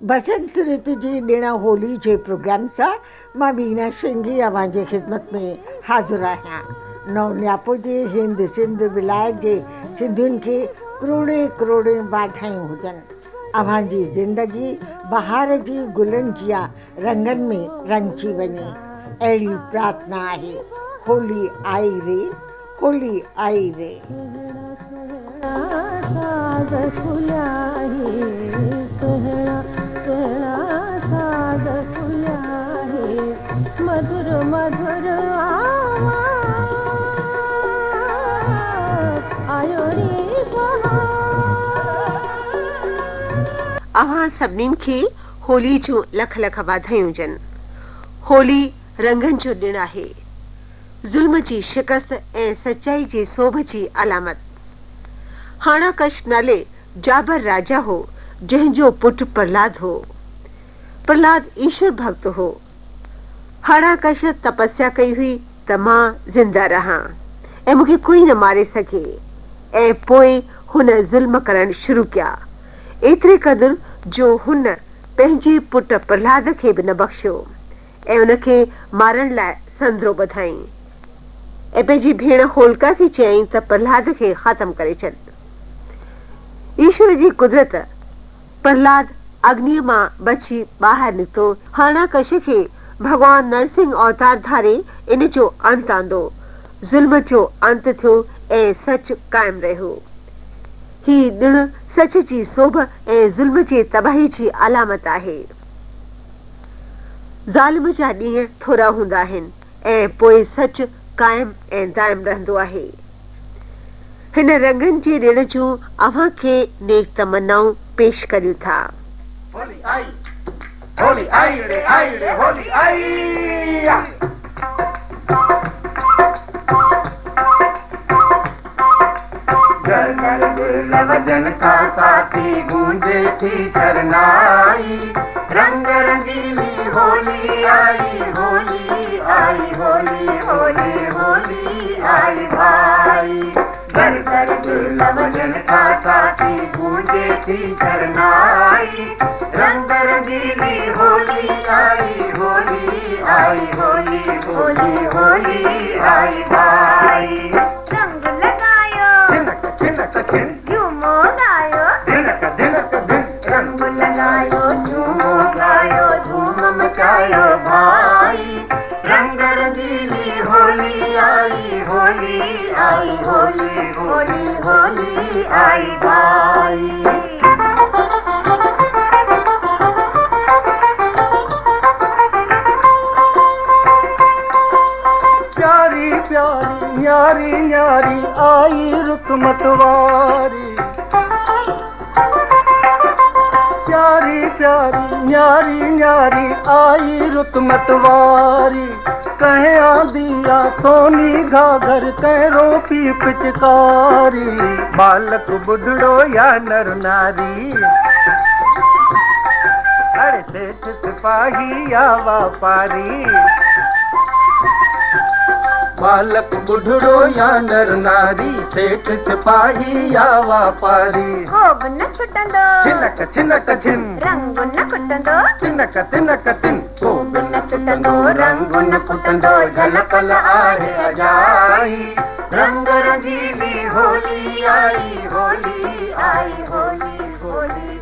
बसंत ऋतु जी ॾिण होली जे प्रोग्राम सां मां बीना श्रृंगी अव्हांजे ख़िदमत में हाज़िर आहियां। नवन्यापो जे हिंद सिंध विलायत जे सिंधियुनि खे करोड़े करोड़े वाधायूं हुजनि। अव्हांजी ज़िंदगी बहार जी गुलनि जिया रंगनि में रंगजी वञे, अहिड़ी प्रार्थना आहे। होली आई रे, होली आई रे। मधुर मधुर आयो रे अव्हां सभिनीनि खे होली जूं लख लख वाधायूं हुजनि। होली रंगनि जो ॾिणु आहे, ज़ुल्म जी शिकस्त ऐं सचाई जे सोभ जी अलामत। हाणाकश नाले जाबर राजा हो, जंहिंजो पुटु प्रहलाद हो। प्रहलाद ईश्वर भक्त हो। हाणाकश तपस्या कई हुई त मां ज़िंदा रहां ऐं मूंखे कोई न मारे सघे, ऐं पोइ हुन ज़ुल्म करण शुरू कया, एतिरे क़दुरु जो हुन पंहिंजे पुटु प्रहलाद खे बि न बख़्शियो ऐं उनखे मारण लाइ संदरो ॿधाई ऐं पंहिंजी भेण होलिका खे चयईं त प्रहलाद खे ख़तम करे छॾ। ईश्वर जी कुदरत, प्रहलाद अग्नि मां बची ॿाहिरि निकितो। हाणाकश खे भगवान नरसिंह अवतार धारे इन जो अंत आंदो, ज़ुल्म जो अंत थियो ऐं सच कायम रहियो। ही ॾिणु सच जी सोभ ऐं ज़ुल्म जे तबाही जी अलामत आहे। ज़ालिम जा ॾींहं थोरा हूंदा आहिनि ऐं पोइ सच कायम ऐं दायम रहंदो आहे। हिन रंगनि जे ॾिण जूं अव्हां खे नेक तमन्नाऊं पेश करियूं था। होली आई रे, होली आई। घर घर गुल वजन का साथी गूंजे थी शरनाई, रंग रंगीली होली आई, होली आई, होली होली होली आई भाई। घर घर गुल वजन का साथी गूंजे थी शरनाई, रंग रंगीली होली आई, होली आई, होली होली होली आई भाई। रंग लगायो छिनक छिनक छिन, झूमो गायो, धिनक धिनक धिन, रंग लगायो झूमो गायो, धूम मचायो भाई। रंग रंगीली होली आई, होली आई, होली होली होली आई भाई। प्यारी प्यारी न्यारी न्यारी आई रुत मतवारी, प्यारी प्यारी न्यारी न्यारी आई रुत मतवारी। कहे आदिया सोनी घाघर कह रोपी पिचकारी, बालक बुढ़ड़ो या नर नारी, अरे सेठ सिपाही या व्यापारी। बालक बुढ़ड़ो या नर नारी, सेठ सिपाही या व्यापारी। गोब न छुटंदो छिनक छिनक छिन, रंग न कुटंदो तिनक तिनक तिन, गोब न छुटंदो रंग न कुटंदो झलकल आहे अजाई। रंग रंगीली होली आई, होली आई, होली होली